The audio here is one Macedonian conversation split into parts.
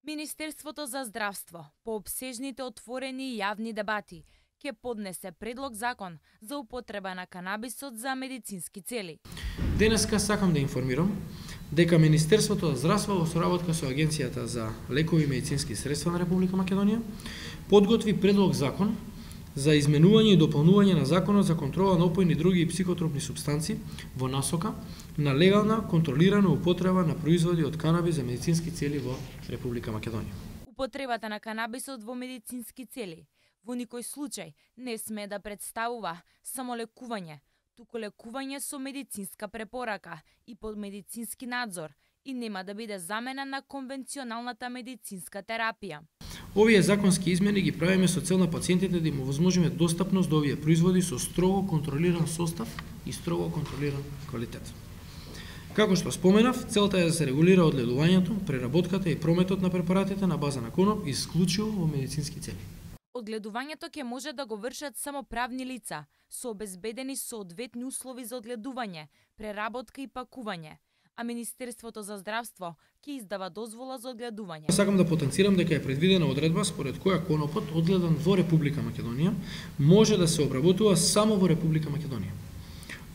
Министерството за здравство, по обсежните отворени и јавни дебати, ќе поднесе предлог закон за употреба на канабисот за медицински цели. Денеска сакам да информирам дека Министерството за здравство во соработка со Агенцијата за лекови и медицински средства на Република Македонија подготви предлог закон за изменување и дополнување на Законот за контрола на опојни други и психотропни супстанци во насока на легална, контролирана употреба на производи од канабис за медицински цели во Република Македонија. Употребата на канабисот во медицински цели во никој случај не смее да представува само лекување, туку лекување со медицинска препорака и под медицински надзор и нема да биде замена на конвенционалната медицинска терапија. Овие законски измени ги правиме со цел на пациентите да им овозможиме достапност до овие производи со строго контролиран состав и строго контролиран квалитет. Како што споменав, целта е да се регулира одгледувањето, преработката и прометот на препаратите на база на коноп исклучиво во медицински цели. Одгледувањето ќе може да го вршат само правни лица со обезбедени соодветни услови за одгледување, преработка и пакување, а Министерството за здравство ќе издава дозвола за одгледување. Сакам да потенцирам дека е предвидена одредба според која конопот одгледан во Република Македонија може да се обработува само во Република Македонија.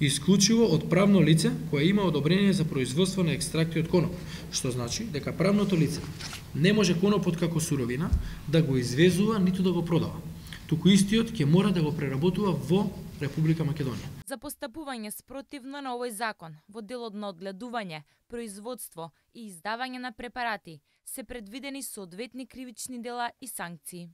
Исклучиво од правно лице кое има одобрение за производство на екстракти од коноп, што значи дека правното лице не може конопот како суровина да го извезува ниту да го продава, туку истиот ќе мора да го преработува во Република Македонија. За постапување спротивно на овој закон во делот на одгледување, производство и издавање на препарати се предвидени соодветни кривични дела и санкции.